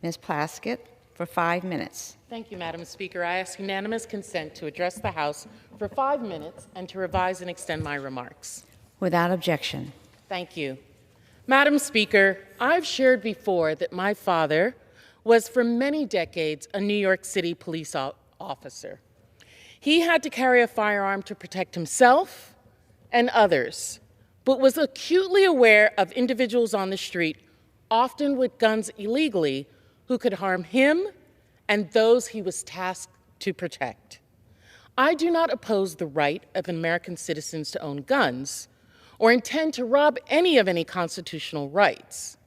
Ms. Plaskett, for 5 minutes. Thank you, Madam Speaker. I ask unanimous consent to address the House for 5 minutes and to revise and extend my remarks. Without objection. Thank you. Madam Speaker, I've shared before that my father was for many decades a New York City police officer. He had to carry a firearm to protect himself and others, but was acutely aware of individuals on the street, often with guns illegally, who could harm him and those he was tasked to protect. I do not oppose the right of American citizens to own guns or intend to rob any of any constitutional rights.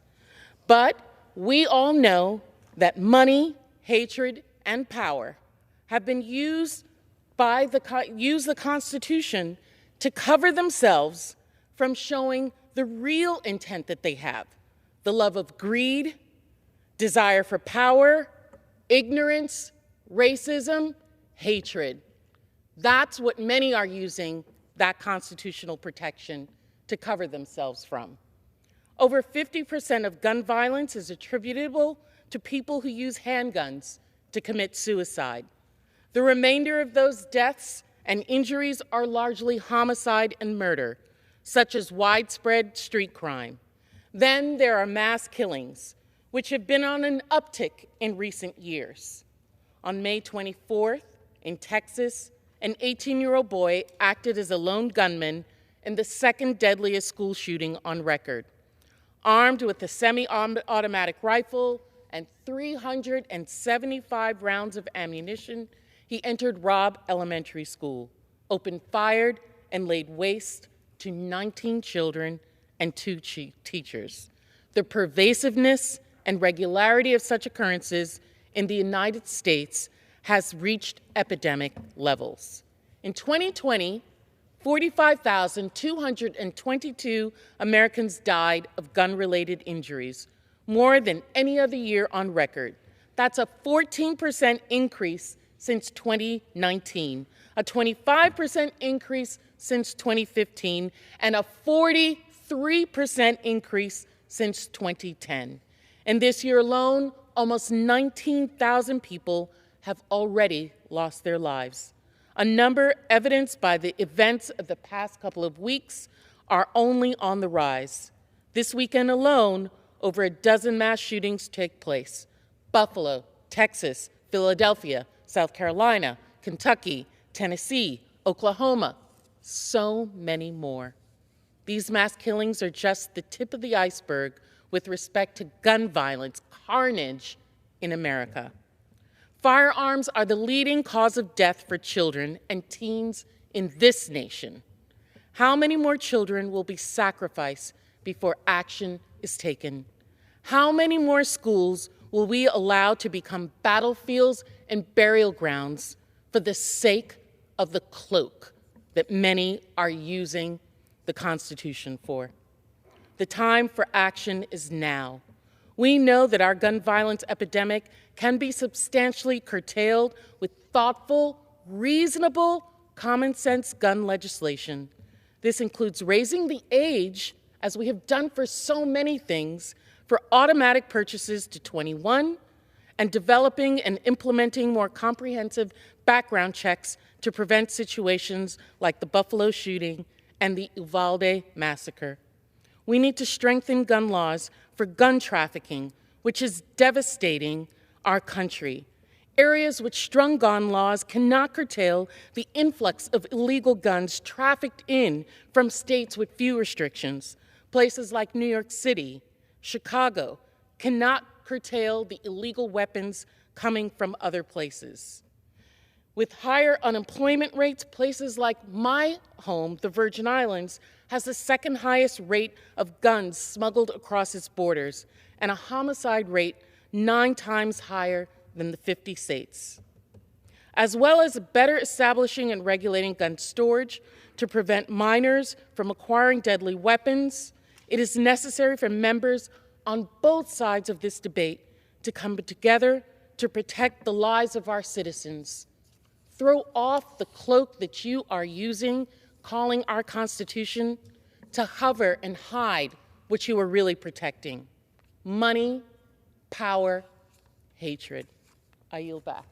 But we all know that money, hatred, and power have been used the Constitution to cover themselves from showing the real intent that they have: the love of greed, desire for power, ignorance, racism, hatred. That's what many are using that constitutional protection to cover themselves from. Over 50% of gun violence is attributable to people who use handguns to commit suicide. The remainder of those deaths and injuries are largely homicide and murder, such as widespread street crime. Then there are mass killings, which have been on an uptick in recent years. On May 24th, in Texas, an 18-year-old boy acted as a lone gunman in the second deadliest school shooting on record. Armed with a semi-automatic rifle and 375 rounds of ammunition, he entered Robb Elementary School, opened fire, and laid waste to 19 children and 2 teachers. The pervasiveness and regularity of such occurrences in the United States has reached epidemic levels. In 2020, 45,222 Americans died of gun-related injuries, more than any other year on record. That's a 14% increase since 2019, a 25% increase since 2015, and a 43% increase since 2010. And this year alone, almost 19,000 people have already lost their lives. A number evidenced by the events of the past couple of weeks are only on the rise. This weekend alone, over a dozen mass shootings take place: Buffalo, Texas, Philadelphia, South Carolina, Kentucky, Tennessee, Oklahoma, so many more. These mass killings are just the tip of the iceberg with respect to gun violence carnage in America. Firearms are the leading cause of death for children and teens in this nation. How many more children will be sacrificed before action is taken? How many more schools will we allow to become battlefields and burial grounds for the sake of the cloak that many are using the Constitution for? The time for action is now. We know that our gun violence epidemic can be substantially curtailed with thoughtful, reasonable, common-sense gun legislation. This includes raising the age, as we have done for so many things, for automatic purchases to 21, and developing and implementing more comprehensive background checks to prevent situations like the Buffalo shooting and the Uvalde massacre. We need to strengthen gun laws for gun trafficking, which is devastating our country. Areas with strong gun laws cannot curtail the influx of illegal guns trafficked in from states with few restrictions. Places like New York City, Chicago cannot curtail the illegal weapons coming from other places. With higher unemployment rates, places like my home, the Virgin Islands, has the second highest rate of guns smuggled across its borders and a homicide rate 9 times higher than the 50 states. As well as better establishing and regulating gun storage to prevent minors from acquiring deadly weapons, it is necessary for members on both sides of this debate to come together to protect the lives of our citizens. Throw off the cloak that you are using, calling our Constitution, to cover and hide what you are really protecting: money, power, hatred. I yield back.